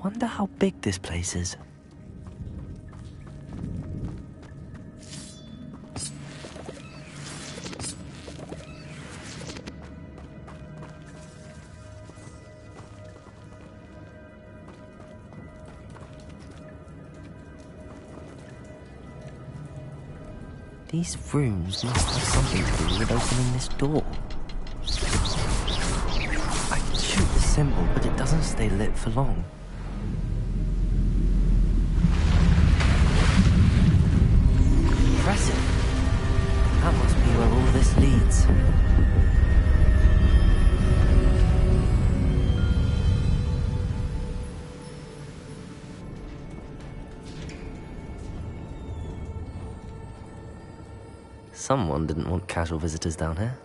Wonder how big this place is. These rooms must have something to do with opening this door. I can shoot the symbol, but it doesn't stay lit for long. Impressive. That must be where all this leads. Someone didn't want casual visitors down here.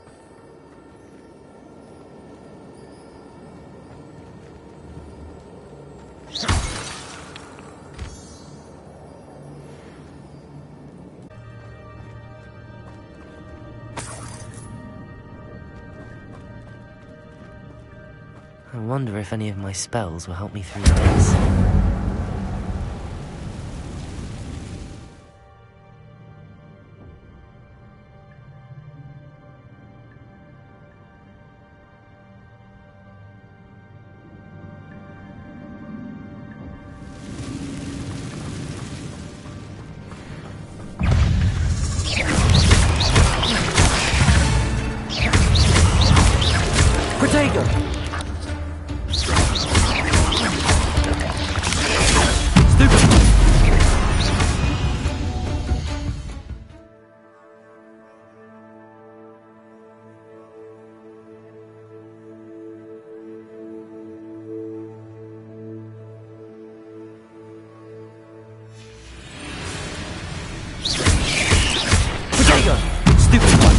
I wonder if any of my spells will help me through this. Stupid one!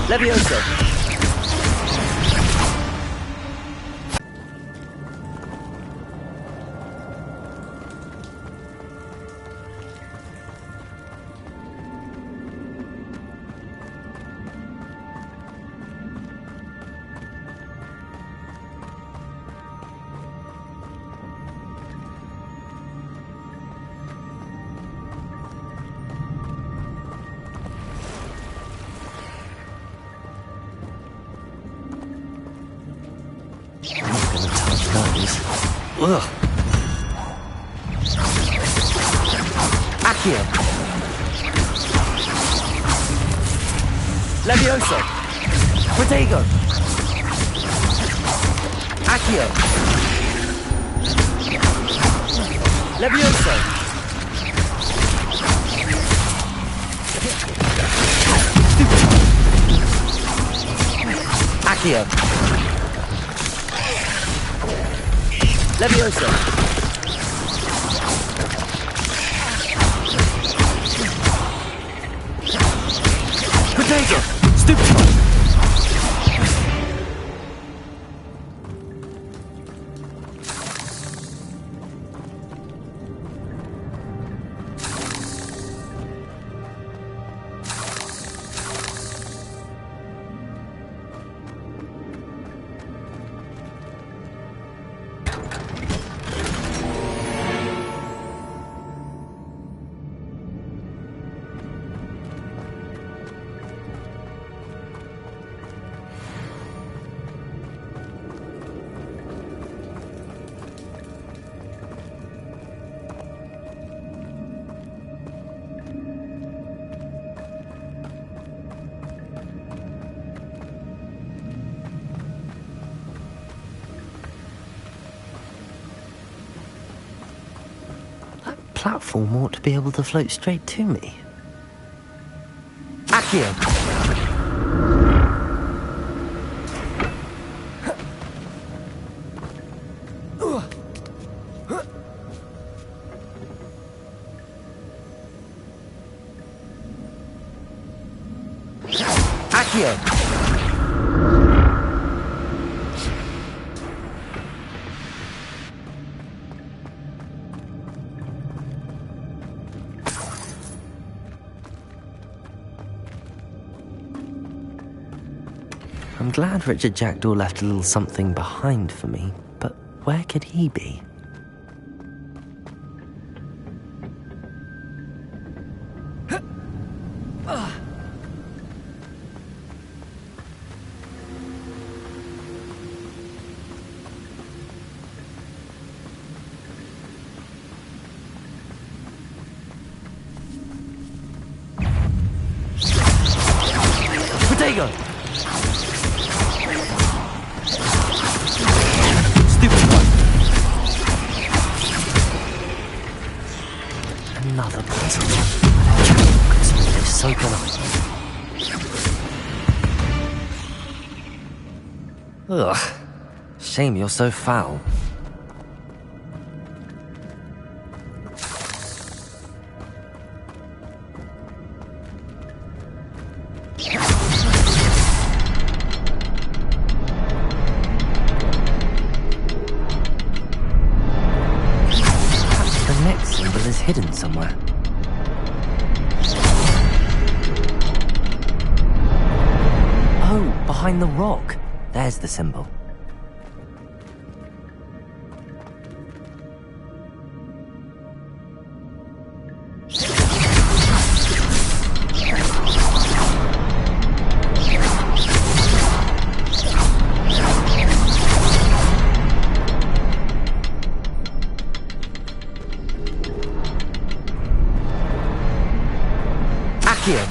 Levioso! Ugh. Accio. Levioso. Protego. Accio. Levioso. Accio. Levioso. Potato! Stupid one! Platform ought to be able to float straight to me. Accio! Accio! I'm glad Richard Jackdaw left a little something behind for me, but where could he be? Potato! Stupid one. Another puzzle. They're so good. Ugh. Shame you're so foul. Hidden somewhere. Oh, behind the rock. There's the symbol. Here.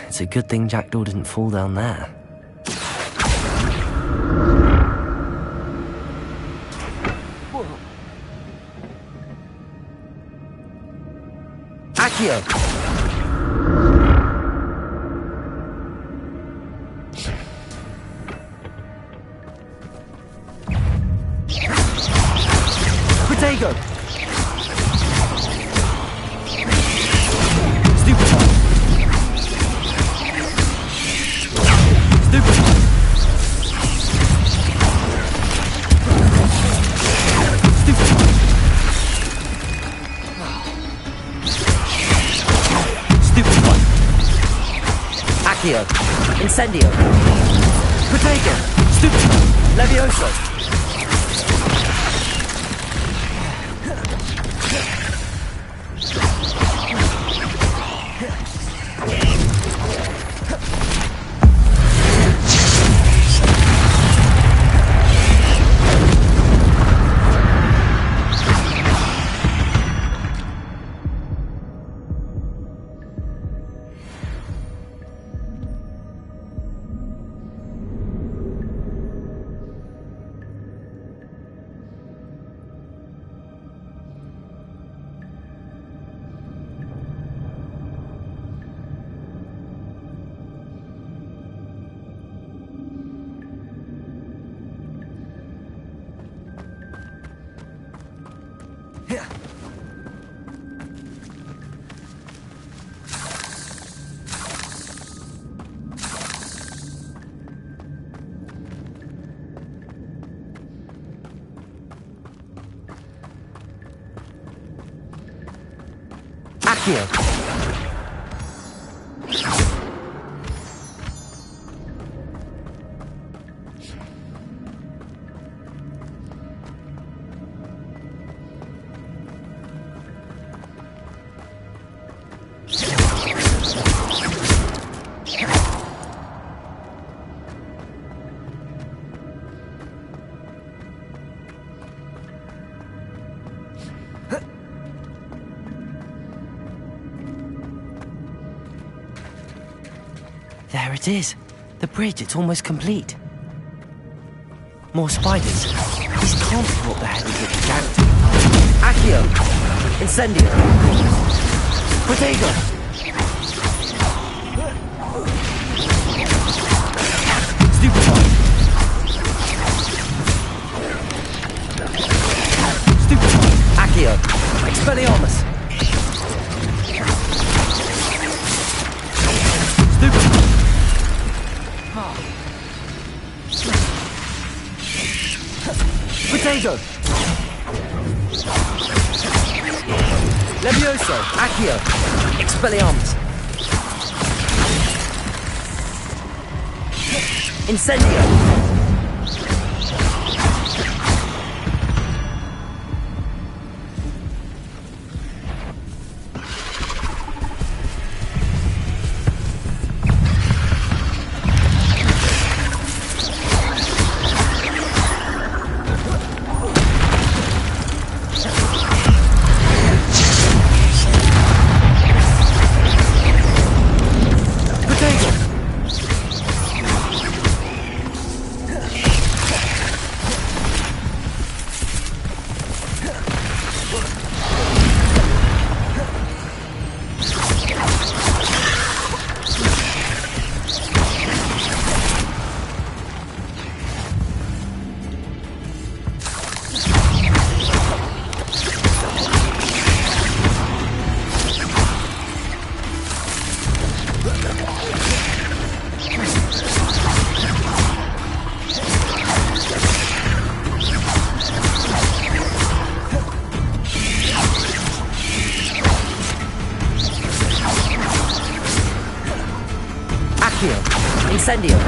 It's a good thing Jackdaw didn't fall down there. Accio! Potato! Stupid one! Stupid one! Stupid one! Accio. Incendio. Protego. Stupido. Levioso. Accio. There it is. The bridge, it's almost complete. More spiders. These can't be what the hell is it jacked. Accio! Incendio! Protego! Stupefy! Stupefy! Accio! Expelliarmus! Stupefy! Potato! Levioso! Accio! Expelliarmus! Incendio! Incendio!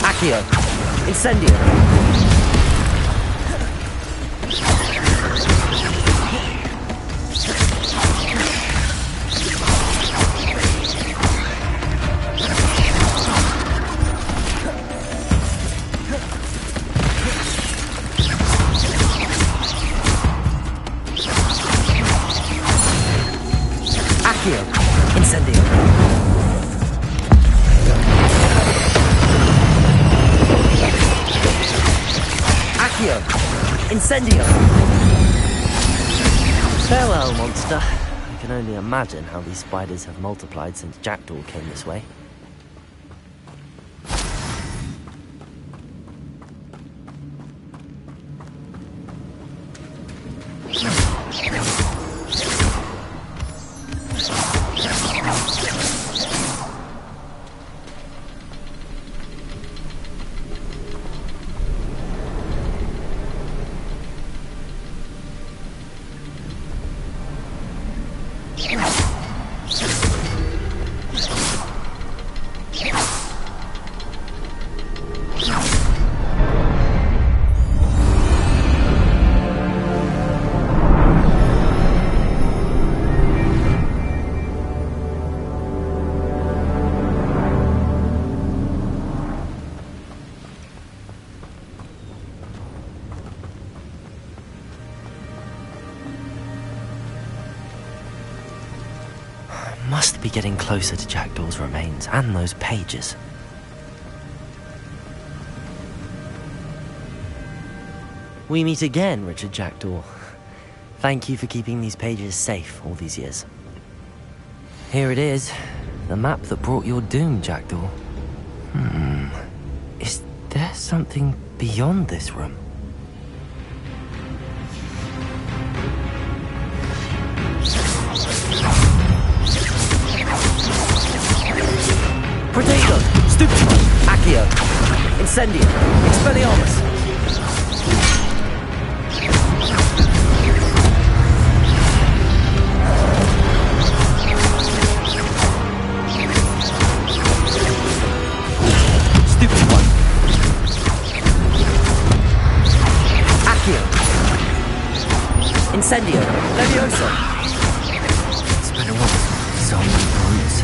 Accio! Incendio! Accio! Incendio! Accio! Incendio! Farewell, monster. I can only imagine how these spiders have multiplied since Jackdaw came this way. be getting closer to Jackdaw's remains and those pages. We meet again, Richard Jackdaw. Thank you for keeping these pages safe all these years. Here it is, the map that brought your doom, Jackdaw. Is there something beyond this room? Protego, Stupefy, Accio, Incendio, Expelliarmus. Stupefy, Accio, Incendio, Levioso. Expelliarmus, Zombie Bruise.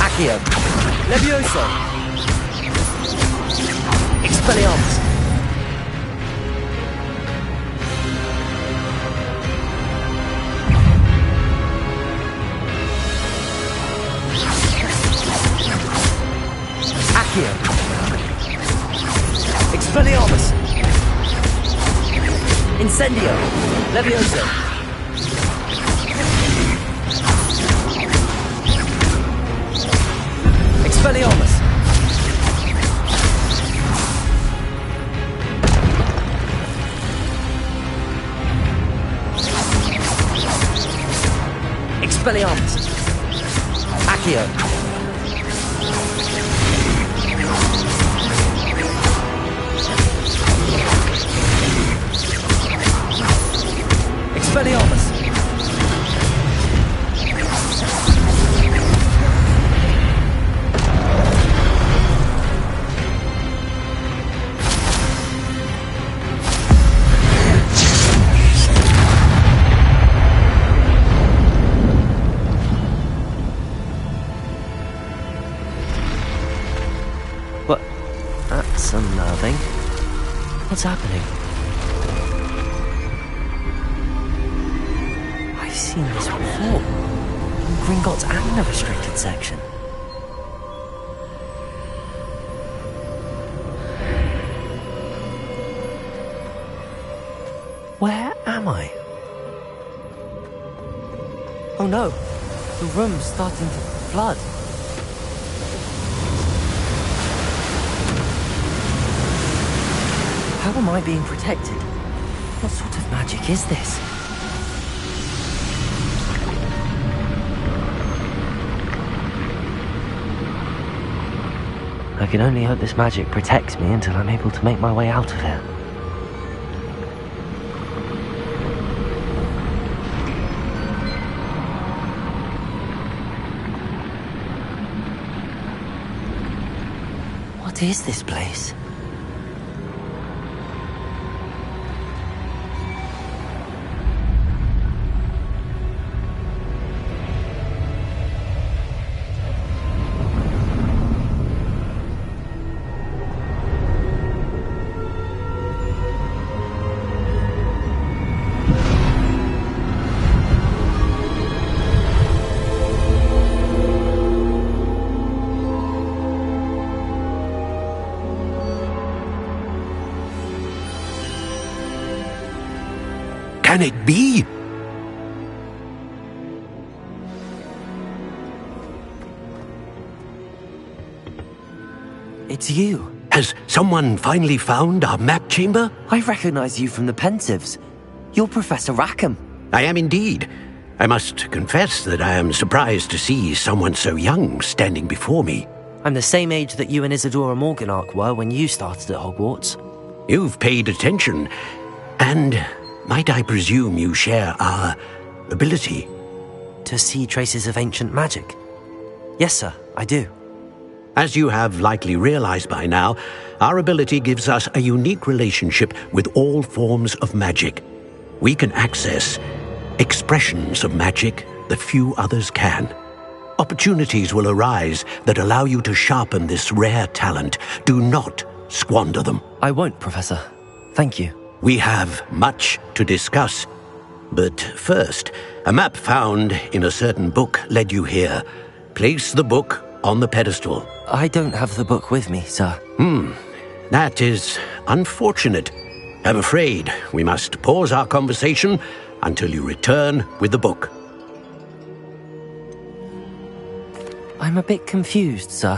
Accio, Levioso, Expelliarmus. Accio, Expelliarmus. Incendio, Levioso. Expelliarmus. Expelliarmus. Accio. Expelliarmus. What? That's unnerving. What's happening? I've seen this before. In Gringotts and the restricted section. Where am I? Oh no, the room's starting to flood. How am I being protected? What sort of magic is this? I can only hope this magic protects me until I'm able to make my way out of here. What is this place? Can it be? It's you. Has someone finally found our map chamber? I recognize you from the Pensives. You're Professor Rackham. I am indeed. I must confess that I am surprised to see someone so young standing before me. I'm the same age that you and Isadora Morganach were when you started at Hogwarts. You've paid attention, and might I presume you share our ability? To see traces of ancient magic? Yes, sir, I do. As you have likely realized by now, our ability gives us a unique relationship with all forms of magic. We can access expressions of magic that few others can. Opportunities will arise that allow you to sharpen this rare talent. Do not squander them. I won't, Professor. Thank you. We have much to discuss. But first, a map found in a certain book led you here. Place the book on the pedestal. I don't have the book with me, sir. That is unfortunate. I'm afraid we must pause our conversation until you return with the book. I'm a bit confused, sir.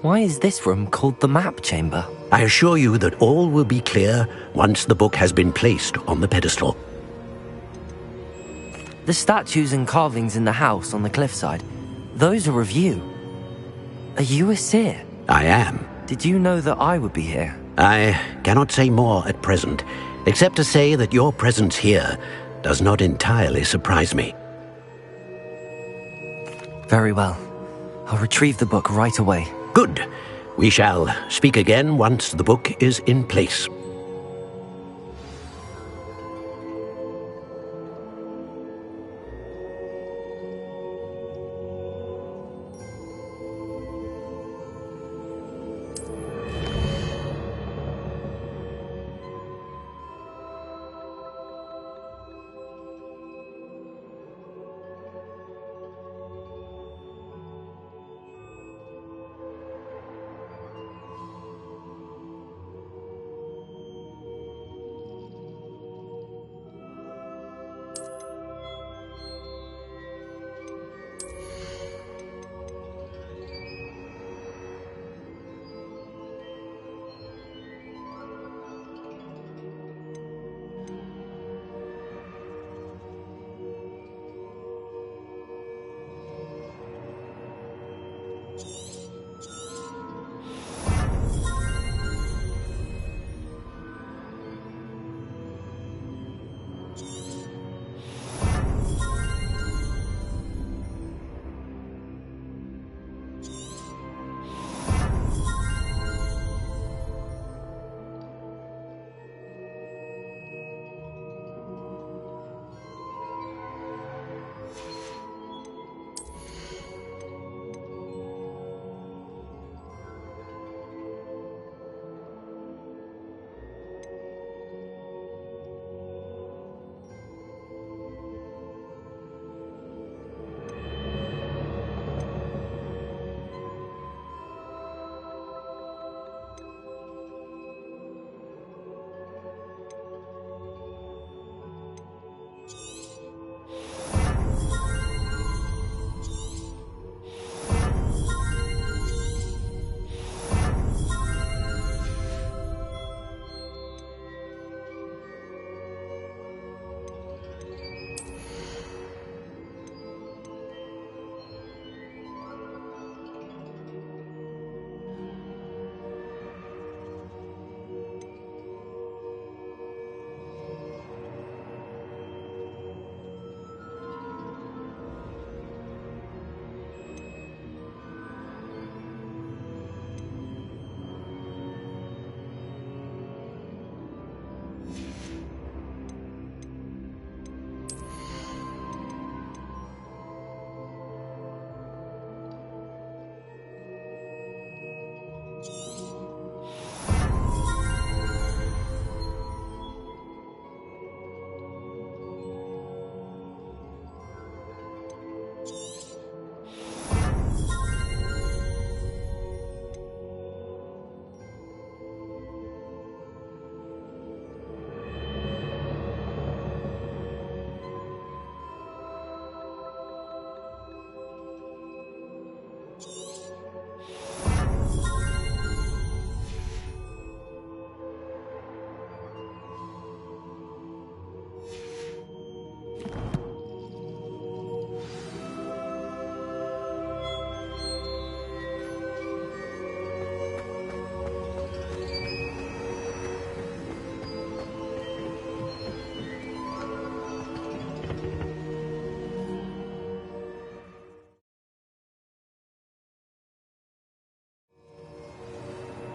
Why is this room called the map chamber? I assure you that all will be clear once the book has been placed on the pedestal. The statues and carvings in the house on the cliffside, those are of you. Are you a seer? I am. Did you know that I would be here? I cannot say more at present, except to say that your presence here does not entirely surprise me. Very well. I'll retrieve the book right away. Good. We shall speak again once the book is in place.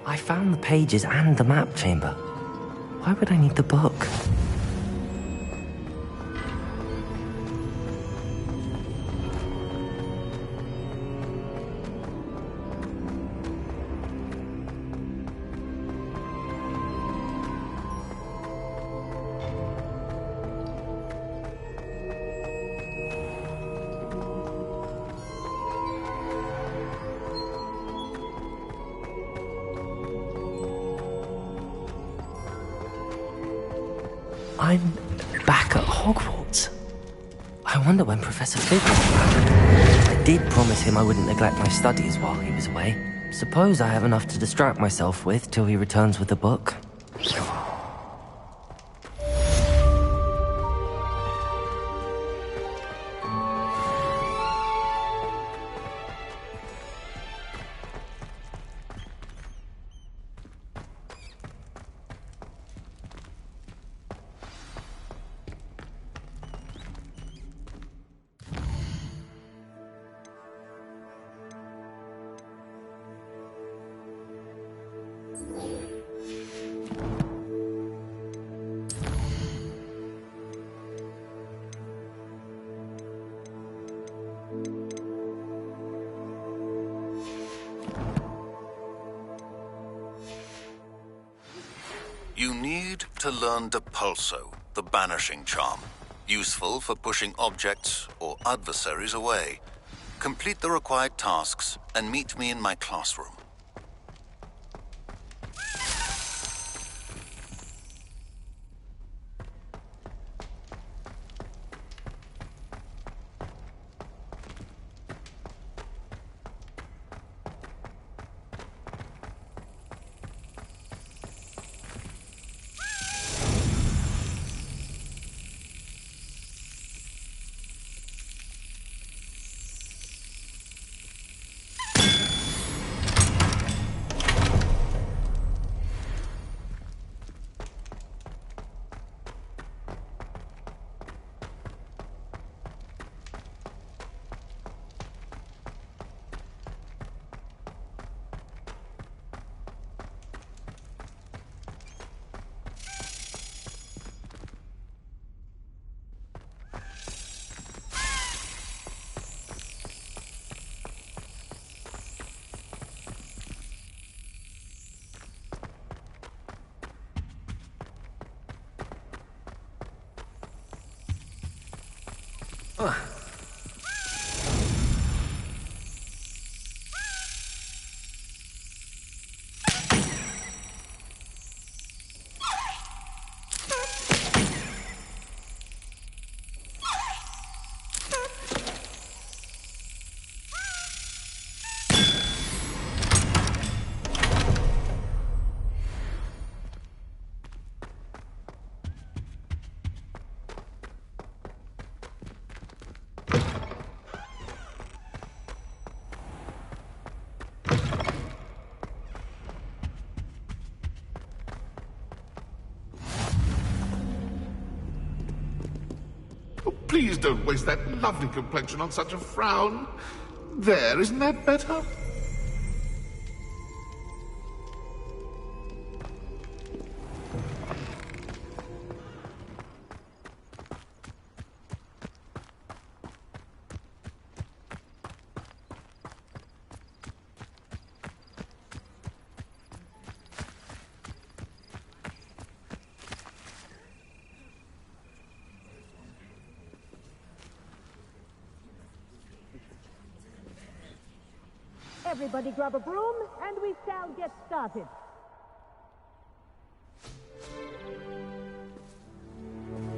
I found the pages and the map chamber. Why would I need the book? I'm back at Hogwarts. I wonder when Professor Fig will be back. I did promise him I wouldn't neglect my studies while he was away. Suppose I have enough to distract myself with till he returns with the book. You need to learn Depulso, the banishing charm. Useful for pushing objects or adversaries away. Complete the required tasks and meet me in my classroom. Please don't waste that lovely complexion on such a frown. There, isn't that better? Everybody grab a broom, and we shall get started.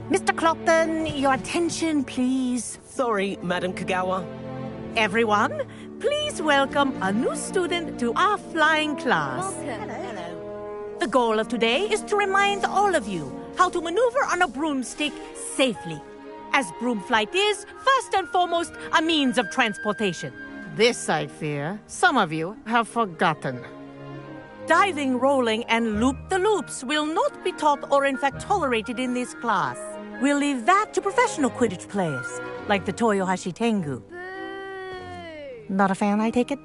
Mr. Clopton, your attention, please. Sorry, Madam Kagawa. Everyone, please welcome a new student to our flying class. Welcome. Hello. The goal of today is to remind all of you how to maneuver on a broomstick safely, as broom flight is, first and foremost, a means of transportation. This, I fear, some of you have forgotten. Diving, rolling, and loop-the-loops will not be taught or in fact tolerated in this class. We'll leave that to professional Quidditch players, like the Toyohashi Tengu. Not a fan, I take it?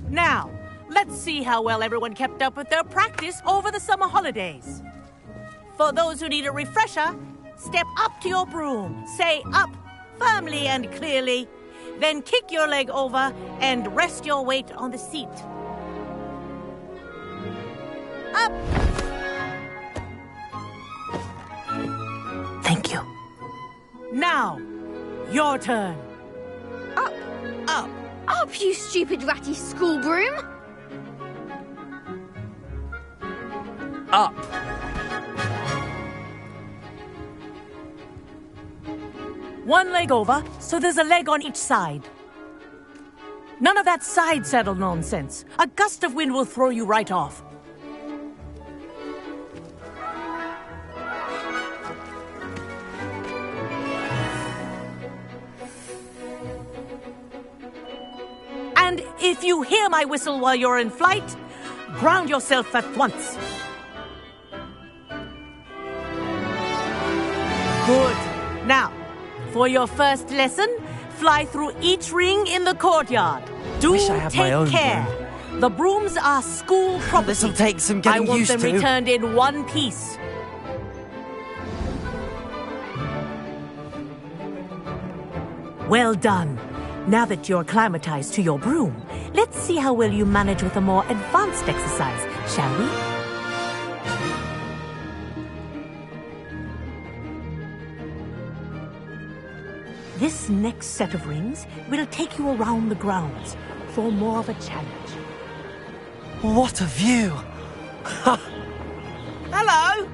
Now, let's see how well everyone kept up with their practice over the summer holidays. For those who need a refresher, step up to your broom, say up firmly and clearly, then kick your leg over and rest your weight on the seat. Up! Thank you. Now, your turn. Up. Up. Up, you stupid ratty school broom. Up. One leg over, so there's a leg on each side. None of that side saddle nonsense. A gust of wind will throw you right off. And if you hear my whistle while you're in flight, ground yourself at once. Good. Now, for your first lesson, fly through each ring in the courtyard. Do Wish I had take my own care. broom. The brooms are school property. This'll take some getting I want used them to. returned in one piece. Well done. Now that you're acclimatized to your broom, let's see how well you manage with a more advanced exercise, shall we? This next set of rings will take you around the grounds for more of a challenge. What a view! Hello!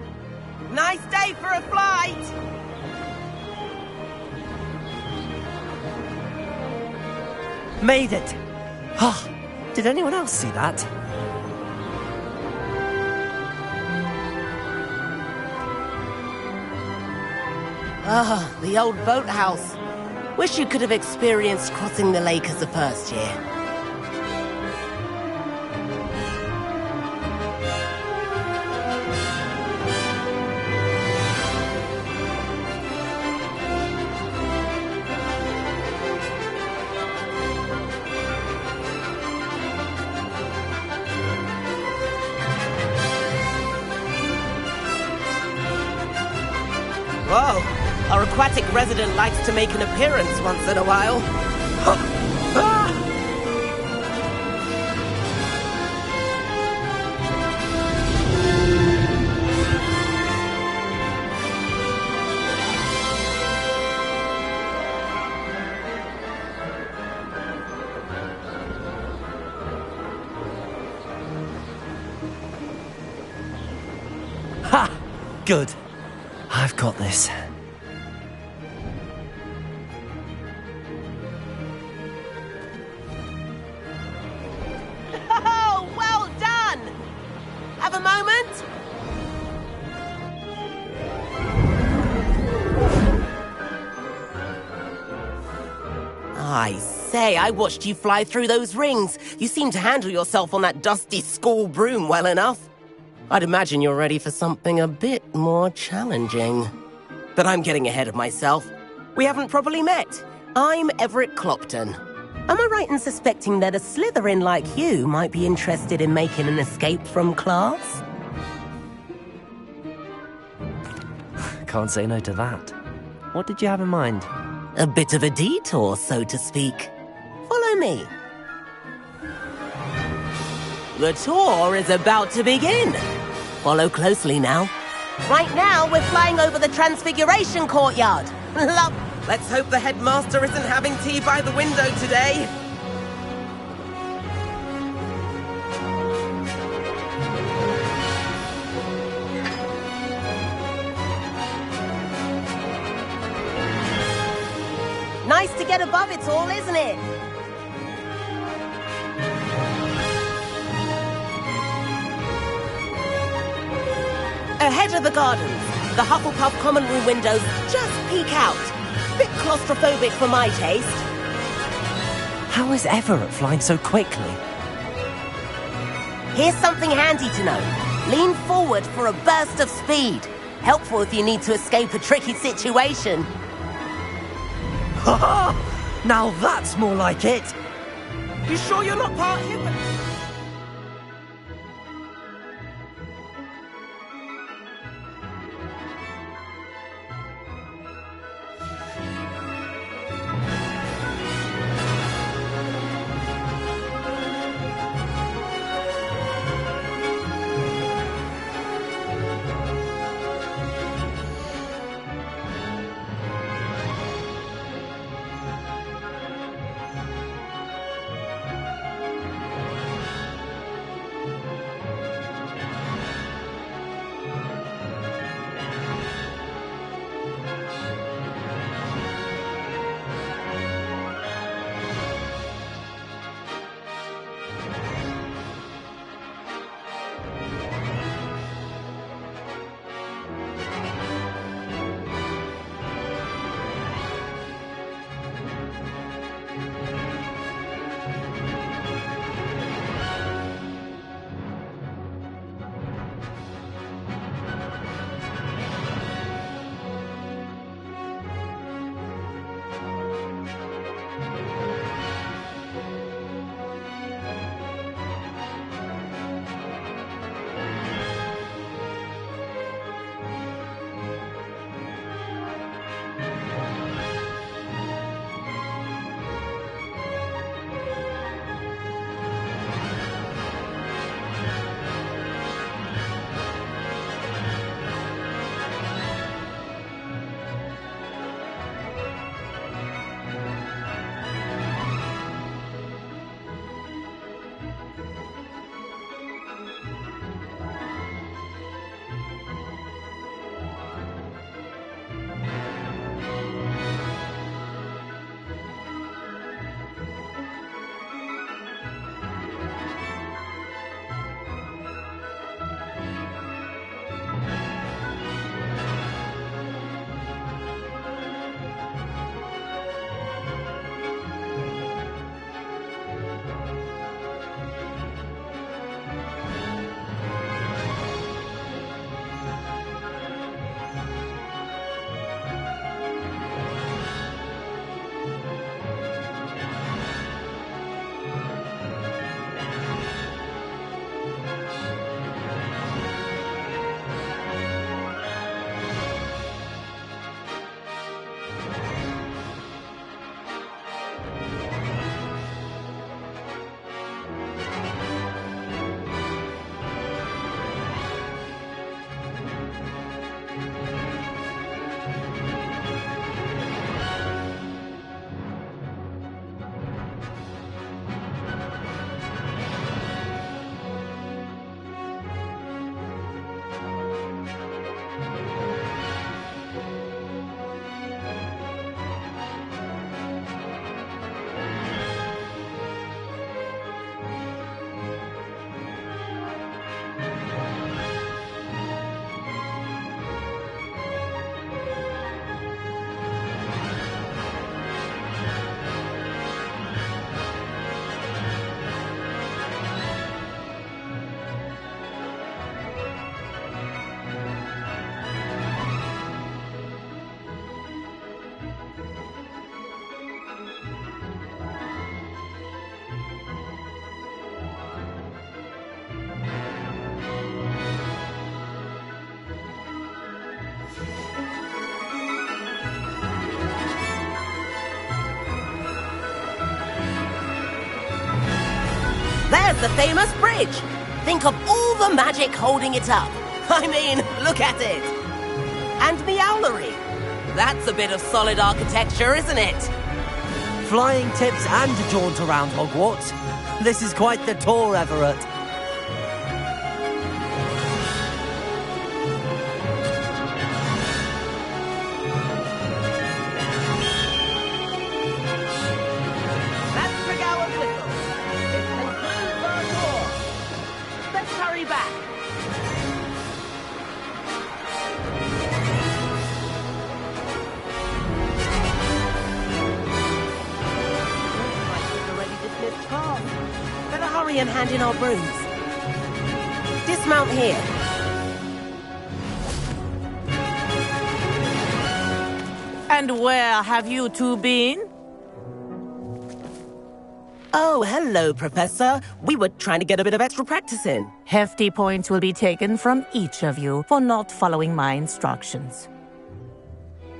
Nice day for a flight! Made it! Oh, did anyone else see that? Ah, the old boathouse. Wish you could have experienced crossing the lake as a first year. Whoa! Our aquatic resident likes to make an appearance once in a while. Ha! Good. I've got this. Oh, well done! Have a moment? I say, I watched you fly through those rings. You seem to handle yourself on that dusty school broom well enough. I'd imagine you're ready for something a bit more challenging. But I'm getting ahead of myself. We haven't properly met. I'm Everett Clopton. Am I right in suspecting that a Slytherin like you might be interested in making an escape from class? Can't say no to that. What did you have in mind? A bit of a detour, so to speak. Follow me. The tour is about to begin. Follow closely now. Right now, we're flying over the Transfiguration Courtyard. Love. Let's hope the headmaster isn't having tea by the window today. Nice to get above it all, isn't it? Ahead of the gardens, the Hufflepuff common room windows just peek out. Bit claustrophobic for my taste. How is Everett flying so quickly? Here's something handy to know. Lean forward for a burst of speed. Helpful if you need to escape a tricky situation. Ha ha! Now that's more like it! You sure you're not part him? There's the famous bridge. Think of all the magic holding it up. I mean, look at it. And the owlery. That's a bit of solid architecture, isn't it? Flying tips and a jaunt around Hogwarts. This is quite the tour, Everett. That's Tregower Blizzle. It concludes our tour. Let's hurry back. Better hurry and hand in our brooms. Dismount here. And where have you two been? Oh, hello, Professor. We were trying to get a bit of extra practice in. Hefty points will be taken from each of you for not following my instructions.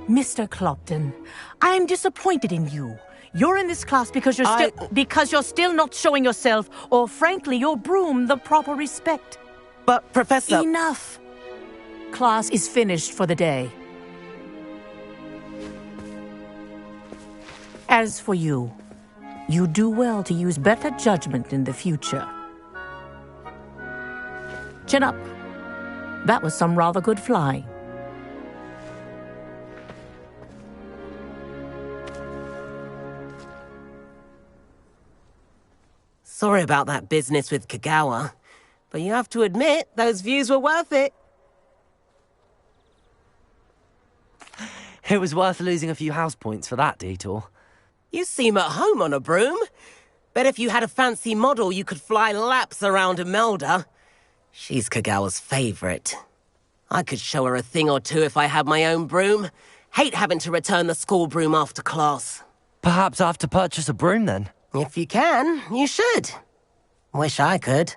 Mr. Clopton, I'm disappointed in you. You're in this class because you're still not showing yourself, or frankly, your broom the proper respect. But, Professor... Enough! Class is finished for the day. As for you, you do well to use better judgment in the future. Chin up. That was some rather good flying. Sorry about that business with Kagawa, but you have to admit, those views were worth it. It was worth losing a few house points for that detour. You seem at home on a broom. Bet if you had a fancy model, you could fly laps around Imelda. She's Kagawa's favorite. I could show her a thing or two if I had my own broom. Hate having to return the school broom after class. Perhaps I have to purchase a broom then. If you can, you should. Wish I could.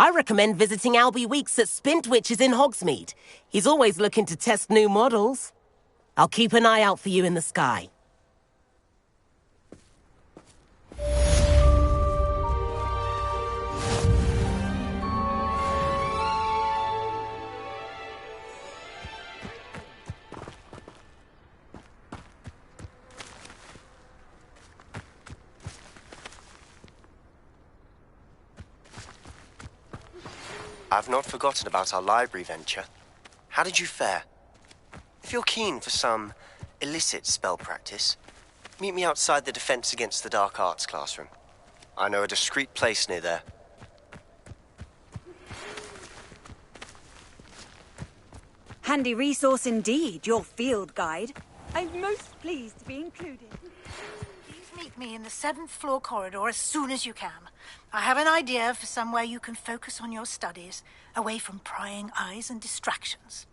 I recommend visiting Albie Weeks at Spintwitches in Hogsmeade. He's always looking to test new models. I'll keep an eye out for you in the sky. I've not forgotten about our library venture. How did you fare? If you're keen for some illicit spell practice, meet me outside the Defense Against the Dark Arts classroom. I know a discreet place near there. Handy resource indeed, your field guide. I'm most pleased to be included. Please meet me in the 7th floor corridor as soon as you can. I have an idea for somewhere you can focus on your studies, away from prying eyes and distractions.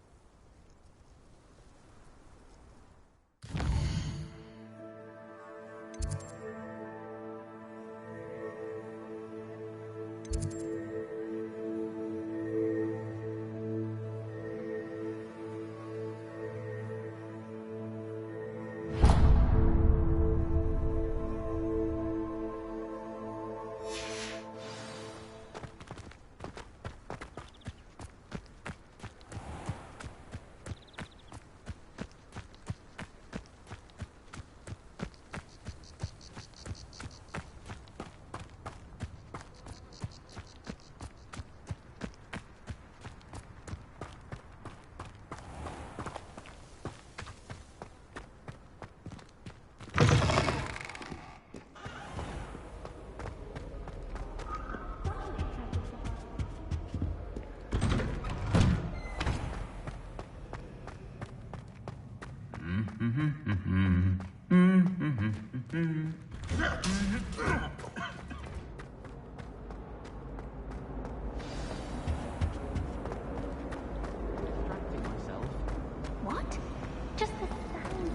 What? Just the sound.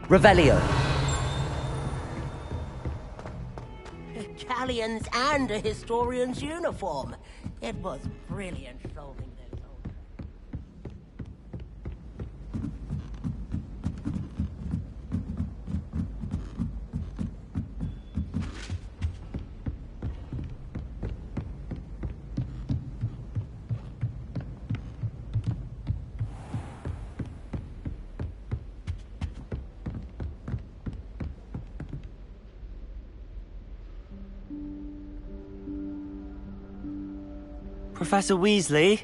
Revelio. Galleons and a historian's uniform. It was brilliant solving those. Professor Weasley?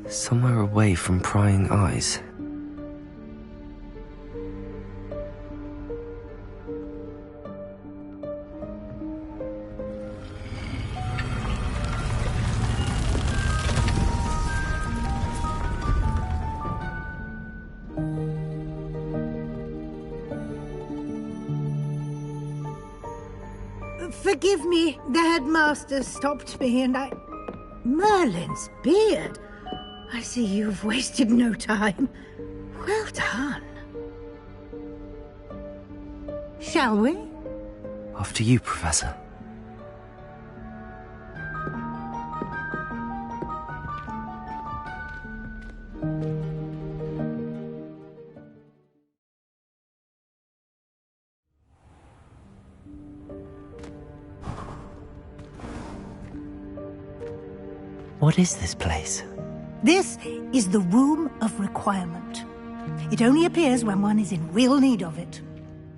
Somewhere away from prying eyes. Forgive me, the headmaster stopped me and I... Merlin's beard! I see you've wasted no time. Well done. Shall we? After you, Professor. What is this place? This is the Room of Requirement. It only appears when one is in real need of it.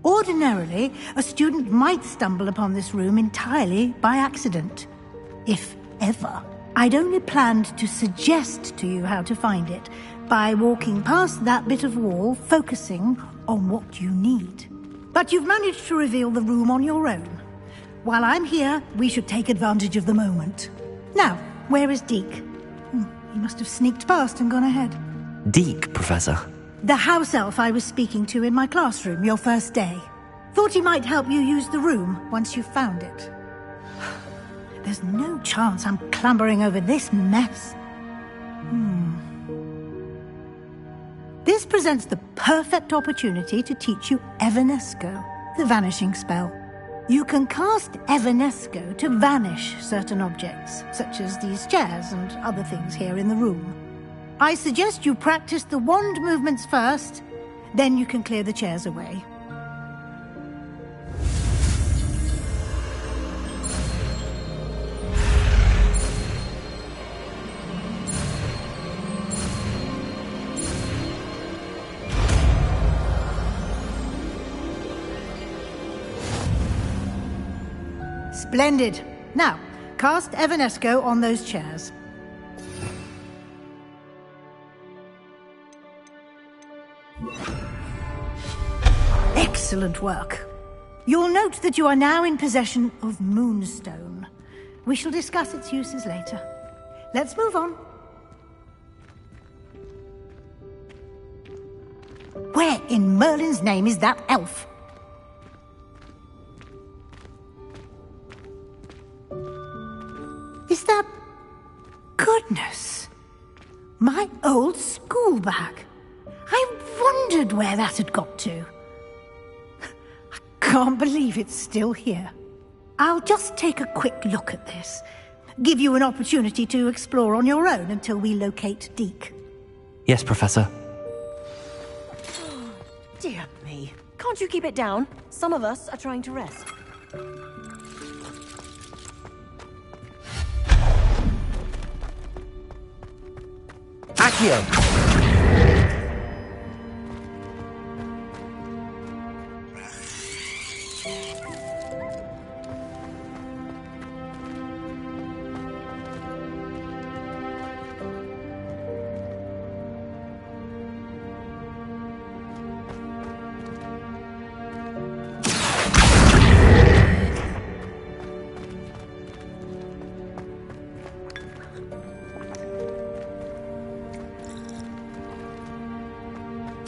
Ordinarily, a student might stumble upon this room entirely by accident. If ever. I'd only planned to suggest to you how to find it by walking past that bit of wall, focusing on what you need. But you've managed to reveal the room on your own. While I'm here, we should take advantage of the moment. Now, where is Deke? He must have sneaked past and gone ahead. Deke, Professor. The house elf I was speaking to in my classroom your first day. Thought he might help you use the room once you found it. There's no chance I'm clambering over this mess. This presents the perfect opportunity to teach you Evanesco, the vanishing spell. You can cast Evanesco to vanish certain objects, such as these chairs and other things here in the room. I suggest you practice the wand movements first, then you can clear the chairs away. Splendid. Now, cast Evanesco on those chairs. Excellent work. You'll note that you are now in possession of Moonstone. We shall discuss its uses later. Let's move on. Where in Merlin's name is that elf? Is that... Goodness! My old school bag. I wondered where that had got to. I can't believe it's still here. I'll just take a quick look at this. Give you an opportunity to explore on your own until we locate Deke. Yes, Professor. Dear me. Can't you keep it down? Some of us are trying to rest. Accio!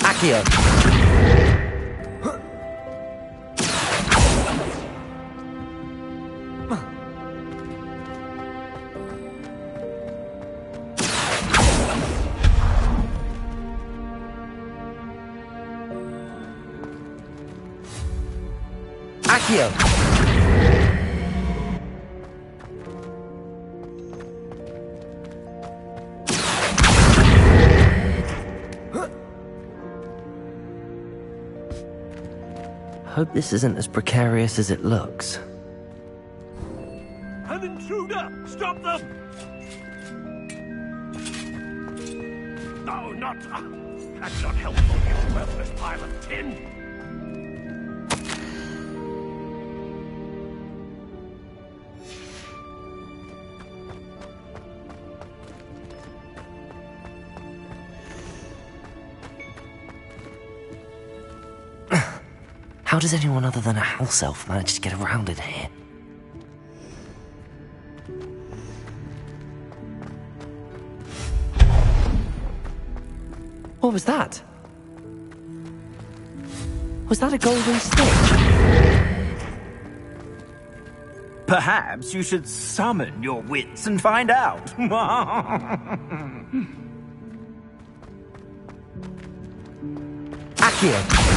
Accio! Accio! Hope this isn't as precarious as it looks. An intruder! Stop them! No, not... that's not helpful, you worthless pile of tin! How does anyone other than a house elf manage to get around in here? What was that? Was that a golden stick? Perhaps you should summon your wits and find out. Accio!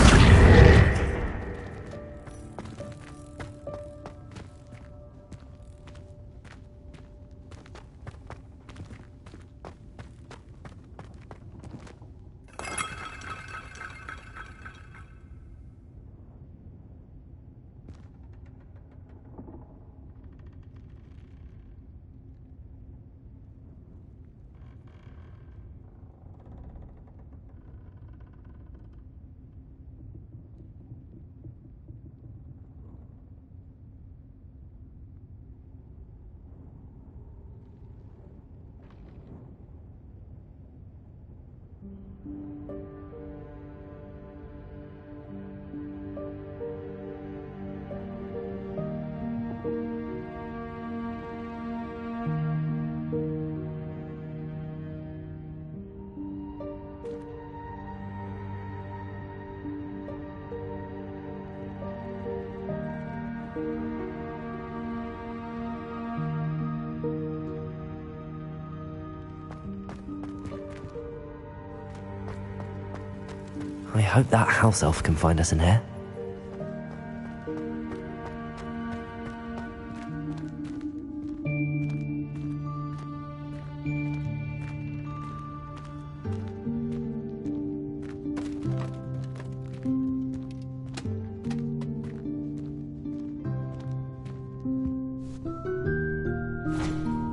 I hope that house elf can find us in here.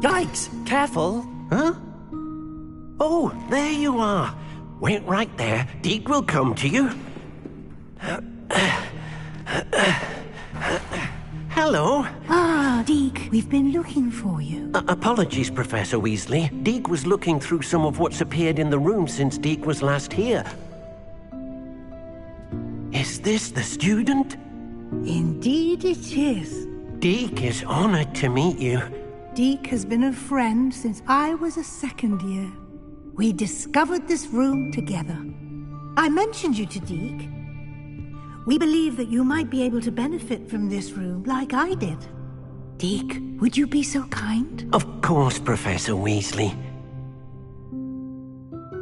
Yikes! Careful! Huh? Oh, there you are. Wait right there. Deke will come to you. Hello. Ah, Deke, we've been looking for you. Apologies, Professor Weasley. Deke was looking through some of what's appeared in the room since Deke was last here. Is this the student? Indeed it is. Deke is honored to meet you. Deke has been a friend since I was a second year. We discovered this room together. I mentioned you to Deke. We believe that you might be able to benefit from this room like I did. Deke, would you be so kind? Of course, Professor Weasley.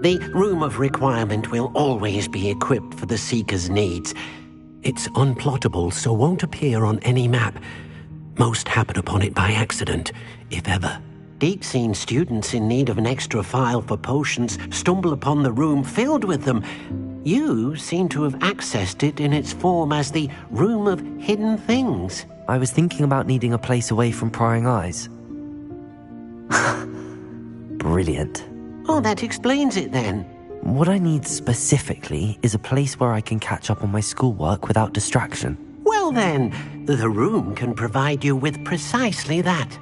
The Room of Requirement will always be equipped for the Seeker's needs. It's unplottable, so won't appear on any map. Most happen upon it by accident, if ever. Deke's seen students in need of an extra file for potions stumble upon the room filled with them. You seem to have accessed it in its form as the Room of Hidden Things. I was thinking about needing a place away from prying eyes. Brilliant. Oh, that explains it then. What I need specifically is a place where I can catch up on my schoolwork without distraction. Well then, the room can provide you with precisely that.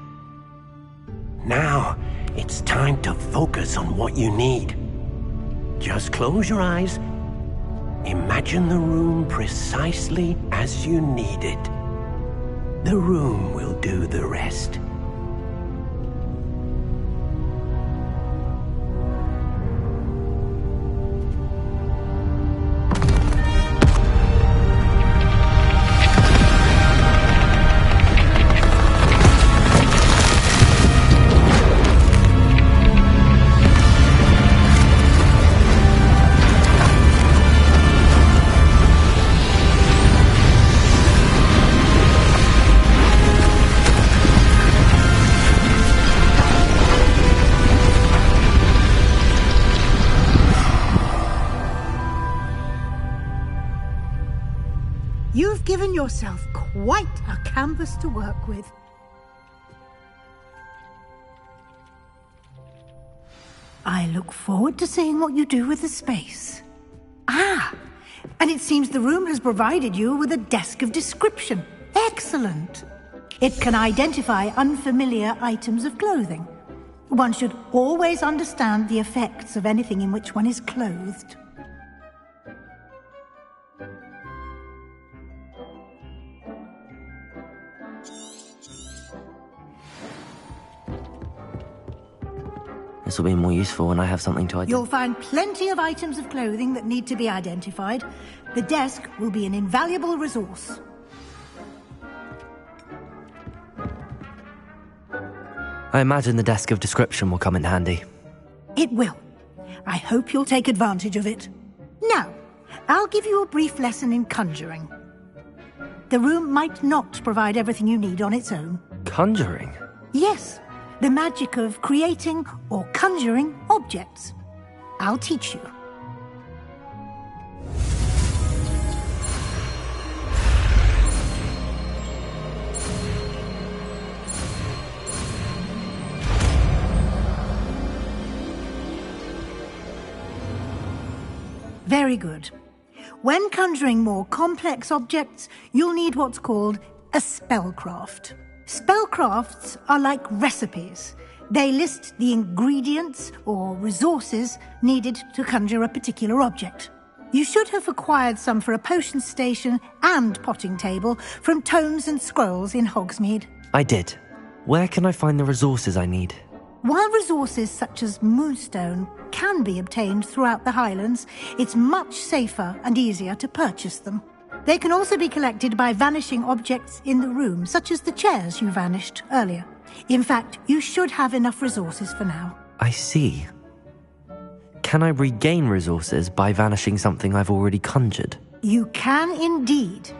Now, it's time to focus on what you need. Just close your eyes. Imagine the room precisely as you need it. The room will do the rest. You've given yourself quite a canvas to work with. I look forward to seeing what you do with the space. Ah, and it seems the room has provided you with a desk of description. Excellent. It can identify unfamiliar items of clothing. One should always understand the effects of anything in which one is clothed. This will be more useful when I have something to identify. You'll find plenty of items of clothing that need to be identified. The desk will be an invaluable resource. I imagine the desk of description will come in handy. It will. I hope you'll take advantage of it. Now, I'll give you a brief lesson in conjuring. The room might not provide everything you need on its own. Conjuring? Yes, the magic of creating or conjuring objects. I'll teach you. Very good. When conjuring more complex objects, you'll need what's called a spellcraft. Spellcrafts are like recipes. They list the ingredients or resources needed to conjure a particular object. You should have acquired some for a potion station and potting table from tomes and scrolls in Hogsmeade. I did. Where can I find the resources I need? While resources such as moonstone can be obtained throughout the Highlands, it's much safer and easier to purchase them. They can also be collected by vanishing objects in the room, such as the chairs you vanished earlier. In fact, you should have enough resources for now. I see. Can I regain resources by vanishing something I've already conjured? You can indeed.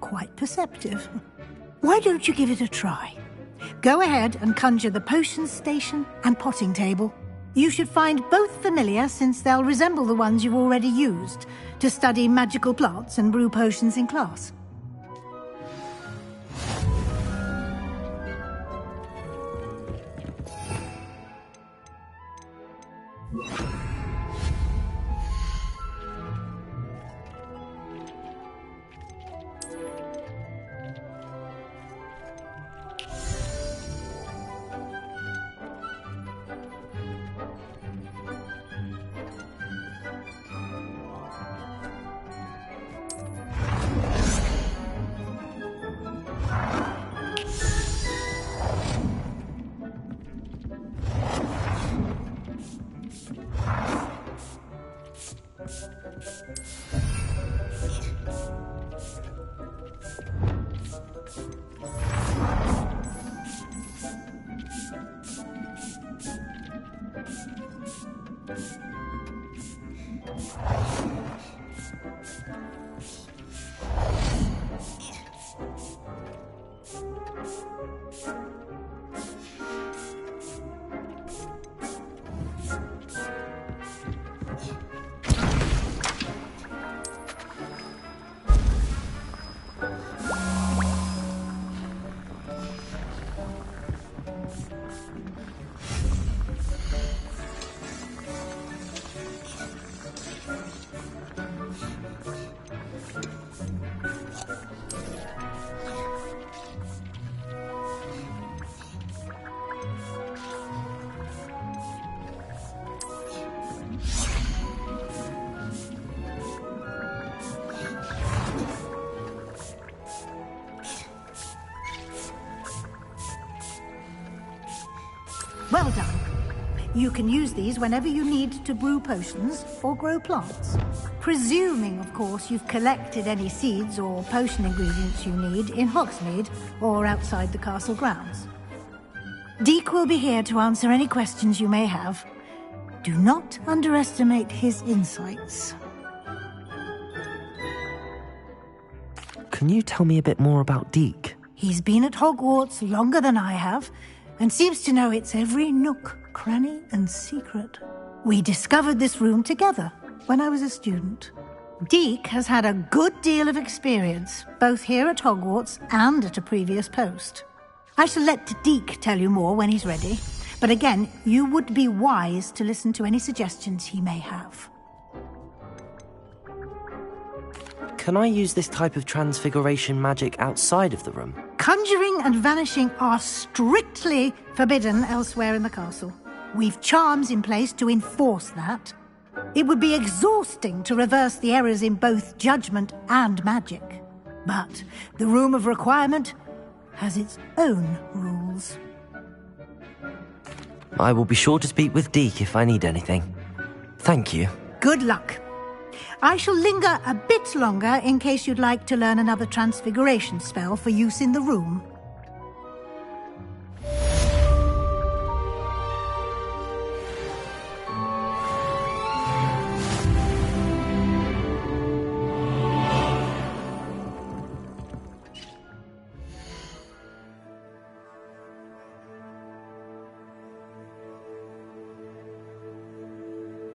Quite perceptive. Why don't you give it a try? Go ahead and conjure the potion station and potting table. You should find both familiar, since they'll resemble the ones you've already used to study magical plants and brew potions in class. Well done. You can use these whenever you need to brew potions or grow plants. Presuming, of course, you've collected any seeds or potion ingredients you need in Hogsmeade or outside the castle grounds. Deke will be here to answer any questions you may have. Do not underestimate his insights. Can you tell me a bit more about Deke? He's been at Hogwarts longer than I have, and seems to know its every nook, cranny, and secret. We discovered this room together when I was a student. Deke has had a good deal of experience, both here at Hogwarts and at a previous post. I shall let Deke tell you more when he's ready, but again, you would be wise to listen to any suggestions he may have. Can I use this type of transfiguration magic outside of the room? Conjuring and vanishing are strictly forbidden elsewhere in the castle. We've charms in place to enforce that. It would be exhausting to reverse the errors in both judgment and magic. But the Room of Requirement has its own rules. I will be sure to speak with Deke if I need anything. Thank you. Good luck. I shall linger a bit longer in case you'd like to learn another transfiguration spell for use in the room.